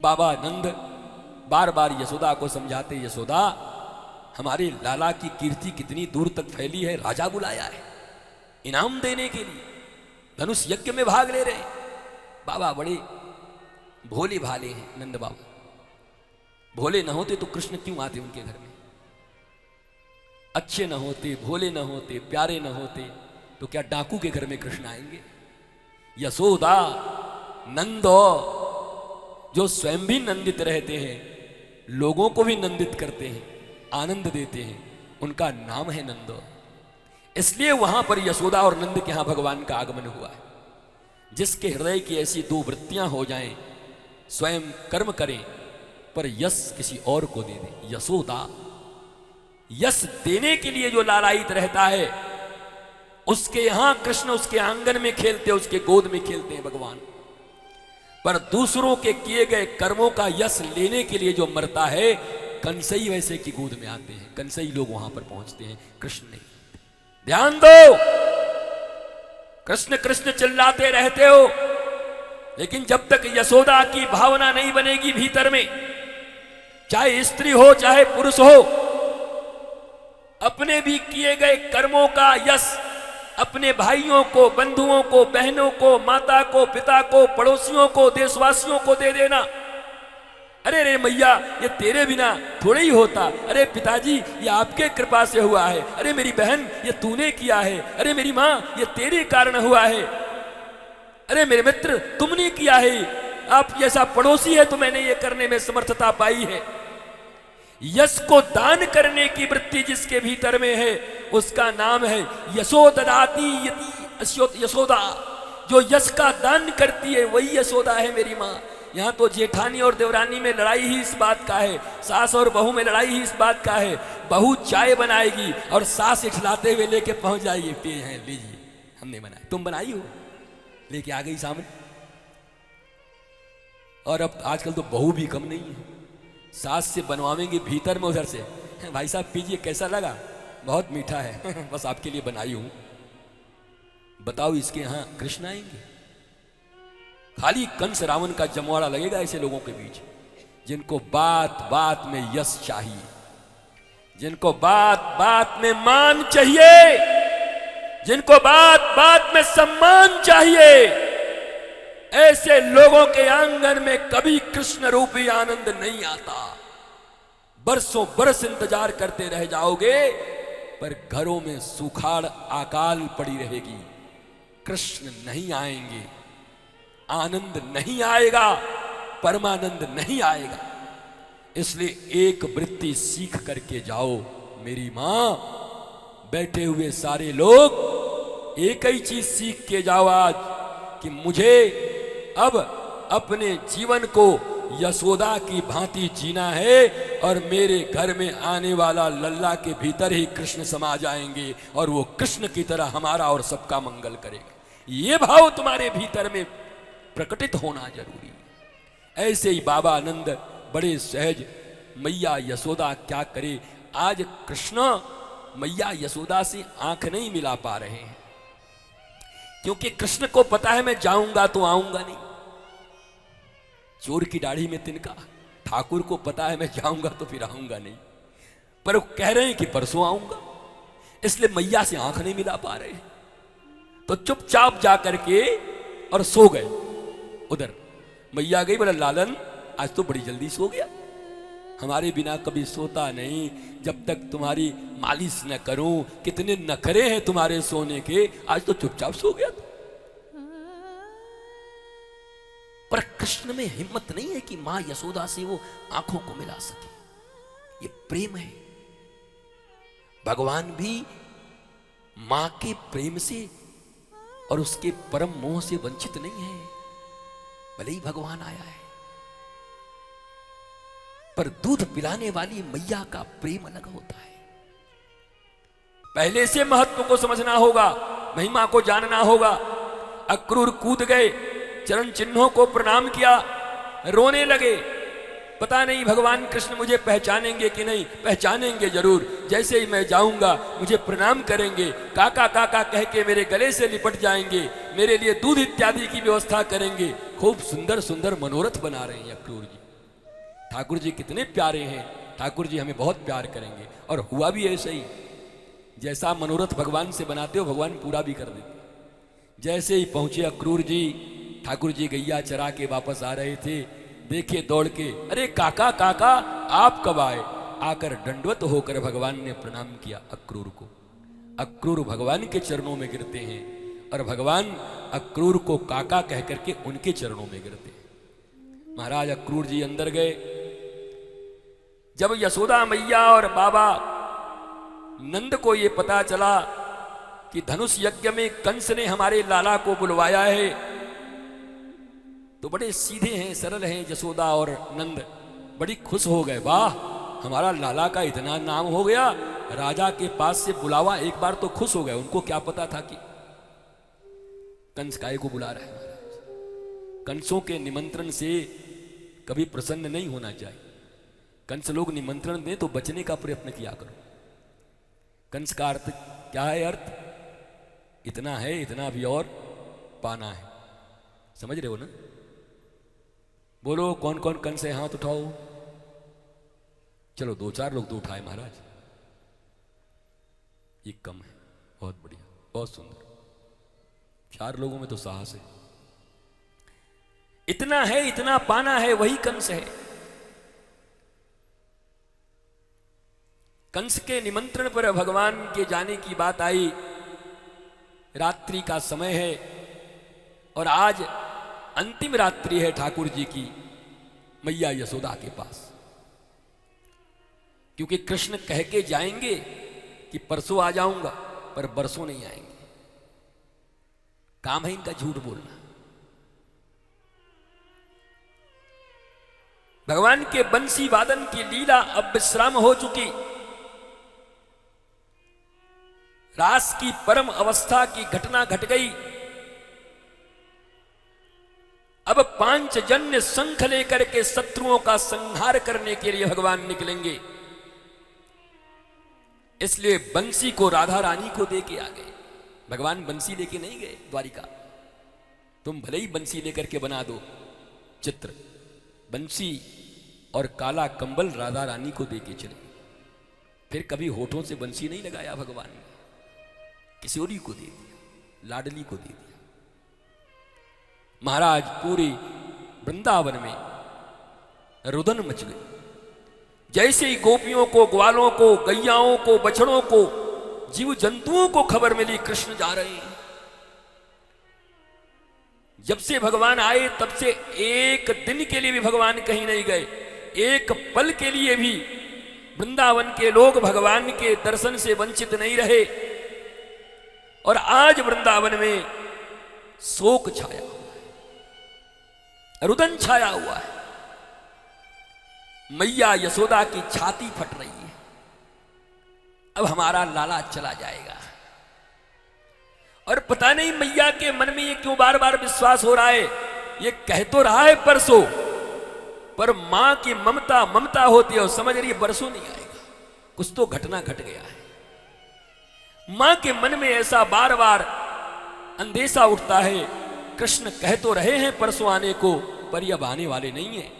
बाबा नंद बार बार यशोदा को समझाते, यशोदा हमारे लाला की कीर्ति कितनी दूर तक फैली है, राजा बुलाया है इनाम देने के लिए, धनुष यज्ञ में भाग ले रहे हैं। बाबा बड़े भोले भाले हैं नंद बाबा, भोले न होते तो कृष्ण क्यों आते उनके घर में? अच्छे न होते, भोले न होते, प्यारे न होते तो क्या डाकू के घर में कृष्ण आएंगे? यशोदा नंदो जो स्वयं भी नंदित रहते हैं, लोगों को भी नंदित करते हैं, आनंद देते हैं, उनका नाम है नंदो। इसलिए वहां पर यशोदा और नंद के यहां भगवान का आगमन हुआ है। जिसके हृदय की ऐसी दो वृत्तियां हो जाएं, स्वयं कर्म करें पर यश किसी और को दे दे। यशोदा यश देने के लिए जो लालायित रहता है, उसके यहां कृष्ण उसके आंगन में खेलते, उसके गोद में खेलते हैं भगवान। पर दूसरों के किए गए कर्मों का यश लेने के लिए जो मरता है, कंसई वैसे की गोद में आते हैं, कंसई लोग वहां पर पहुंचते हैं, कृष्ण नहीं। ध्यान दो, कृष्ण कृष्ण चिल्लाते रहते हो, लेकिन जब तक यशोदा की भावना नहीं बनेगी भीतर में, चाहे स्त्री हो चाहे पुरुष हो, अपने भी किए गए कर्मों का यश अपने भाइयों को, बंधुओं को, बहनों को, माता को, पिता को, पड़ोसियों को, देशवासियों को दे देना। अरे रे मैया, ये तेरे बिना थोड़े ही होता। अरे पिताजी, ये आपके कृपा से हुआ है। अरे मेरी बहन, ये तूने किया है। अरे मेरी माँ, ये तेरे कारण हुआ है। अरे मेरे मित्र, तुमने किया है। आप जैसा पड़ोसी है तो मैंने ये करने में समर्थता पाई है। यश को दान करने की वृत्ति जिसके भीतर में है, उसका नाम है यशोददाती यशोदा। जो यश का दान करती है वही यशोदा है मेरी माँ। यहाँ तो जेठानी और देवरानी में लड़ाई ही इस बात का है, सास और बहू में लड़ाई ही इस बात का है। बहू चाय बनाएगी और सास इठलाते हुए लेके पहुंच जाएगी, पे हैं लीजिए, हमने बनाया, तुम बनाई हो, लेके आ गई सामने। और अब आजकल तो बहू भी कम नहीं है, सास से बनवावेंगे भीतर में उधर से, भाई साहब पीजिए, कैसा लगा? बहुत मीठा है, बस आपके लिए बनाई हूं। बताओ, इसके यहां कृष्ण आएंगे? खाली कंस रावण का जमवाड़ा लगेगा ऐसे लोगों के बीच, जिनको बात बात में यश चाहिए, जिनको बात बात में मान चाहिए, जिनको बात बात में सम्मान चाहिए। ऐसे लोगों के आंगन में कभी कृष्ण रूपी आनंद नहीं आता। बरसों बरस इंतजार करते रह जाओगे, पर घरों में सुखाड़ अकाल पड़ी रहेगी। कृष्ण नहीं आएंगे, आनंद नहीं आएगा, परमानंद नहीं आएगा। इसलिए एक वृत्ति सीख करके जाओ मेरी मां। बैठे हुए सारे लोग एक ही चीज सीख के जाओ आज, कि मुझे अब अपने जीवन को यशोदा की भांति जीना है, और मेरे घर में आने वाला लल्ला के भीतर ही कृष्ण समा जाएंगे, और वो कृष्ण की तरह हमारा और सबका मंगल करेगा। ये भाव तुम्हारे भीतर में प्रकटित होना जरूरी है। ऐसे ही बाबा आनंद बड़े सहज, मैया यशोदा क्या करे। आज कृष्ण मैया यशोदा से आंख नहीं मिला पा रहे हैं, क्योंकि कृष्ण को पता है मैं जाऊंगा तो आऊंगा नहीं। चोर की दाढ़ी में तिनका, ठाकुर को पता है मैं जाऊंगा तो फिर आऊंगा नहीं, पर वो कह रहे हैं कि परसों आऊंगा। इसलिए मैया से आंख नहीं मिला पा रहे, तो चुपचाप जा करके और सो गए। उधर मैया गई, बोला लालन आज तो बड़ी जल्दी सो गया, हमारे बिना कभी सोता नहीं, जब तक तुम्हारी मालिश न करूं, कितने नखरे हैं तुम्हारे सोने के, आज तो चुपचाप सो गया। पर कृष्ण में हिम्मत नहीं है कि मां यशोदा से वो आंखों को मिला सके। ये प्रेम है। भगवान भी मां के प्रेम से और उसके परम मोह से वंचित नहीं है, भले ही भगवान आया है, पर दूध पिलाने वाली मैया का प्रेम अलग होता है। पहले से महत्व को समझना होगा, महिमा को जानना होगा। अक्रूर कूद गए, चरण चिन्हों को प्रणाम किया, रोने लगे। पता नहीं भगवान कृष्ण मुझे पहचानेंगे कि नहीं, पहचानेंगे जरूर। जैसे ही मैं जाऊंगा मुझे प्रणाम करेंगे, काका काका कह के मेरे गले से लिपट जाएंगे, मेरे लिए दूध इत्यादि की व्यवस्था करेंगे। खूब सुंदर सुंदर मनोरथ बना रहे हैं अक्रूर जी। ठाकुर जी कितने प्यारे हैं, ठाकुर जी हमें बहुत प्यार करेंगे। और हुआ भी ऐसा ही, जैसा मनोरथ भगवान से बनाते हो भगवान पूरा भी कर देते। जैसे ही पहुंचे अक्रूर जी, ठाकुर जी गैया चरा के वापस आ रहे थे, देखे दौड़ के, अरे काका काका आप कब आए। आकर दंडवत होकर भगवान ने प्रणाम किया अक्रूर को। अक्रूर भगवान के चरणों में गिरते हैं और भगवान अक्रूर को काका कह करके उनके चरणों में गिरते हैं। महाराज अक्रूर जी अंदर गए। जब यशोदा मैया और बाबा नंद को ये पता चला कि धनुष यज्ञ में कंस ने हमारे लाला को बुलवाया है, तो बड़े सीधे हैं, सरल हैं यशोदा और नंद, बड़ी खुश हो गए। वाह, हमारा लाला का इतना नाम हो गया, राजा के पास से बुलावा, एक बार तो खुश हो गए। उनको क्या पता था कि कंस काय को बुला रहा है। महाराज कंसों के निमंत्रण से कभी प्रसन्न नहीं होना चाहिए। कंस लोग निमंत्रण दें तो बचने का प्रयत्न किया करो। कंस का अर्थ क्या है? अर्थ इतना है, इतना भी और पाना है। समझ रहे हो ना? बोलो कौन कौन कंस है, हाथ उठाओ। चलो 2-4 लोग तो उठाए महाराज, ये कम है। बहुत बढ़िया, बहुत सुंदर। 4 लोगों में तो साहस है। इतना है, इतना पाना है, वही कंस है। कंस के निमंत्रण पर भगवान के जाने की बात आई। रात्रि का समय है और आज अंतिम रात्रि है ठाकुर जी की मैया यशोदा के पास, क्योंकि कृष्ण कह के जाएंगे कि परसों आ जाऊंगा, पर बरसों नहीं आएंगे। काम है इनका झूठ बोलना। भगवान के बंसी वादन की लीला अब विश्राम हो चुकी। रास की परम अवस्था की घटना घट गई। अब 5 जन्य शंख लेकर के शत्रुओं का संहार करने के लिए भगवान निकलेंगे। इसलिए बंसी को राधा रानी को दे के आ गए। भगवान बंसी लेके नहीं गए द्वारिका। तुम भले ही बंसी लेकर के बना दो चित्र, बंसी और काला कंबल राधा रानी को दे के चले। फिर कभी होठों से बंसी नहीं लगाया भगवान ने, किशोरी को दे दिया, लाडली को दे दिया। महाराज पूरी वृंदावन में रुदन मच गई। जैसे ही गोपियों को, ग्वालों को, गैयाओं को, बछड़ों को, जीव जंतुओं को खबर मिली कृष्ण जा रहे हैं। जब से भगवान आए तब से एक दिन के लिए भी भगवान कहीं नहीं गए। एक पल के लिए भी वृंदावन के लोग भगवान के दर्शन से वंचित नहीं रहे। और आज वृंदावन में शोक छाया हुआ है, रुदन छाया हुआ है। मैया यशोदा की छाती फट रही है। अब हमारा लाला चला जाएगा। और पता नहीं मैया के मन में ये क्यों बार बार विश्वास हो रहा है। ये कह तो रहा है परसों, पर मां की ममता ममता होती है और समझ रही है बरसों नहीं आएगा। कुछ तो घटना घट गया है। मां के मन में ऐसा बार बार अंदेशा उठता है। कृष्ण कह तो रहे हैं परसों आने को, पर ये अब आने वाले नहीं है।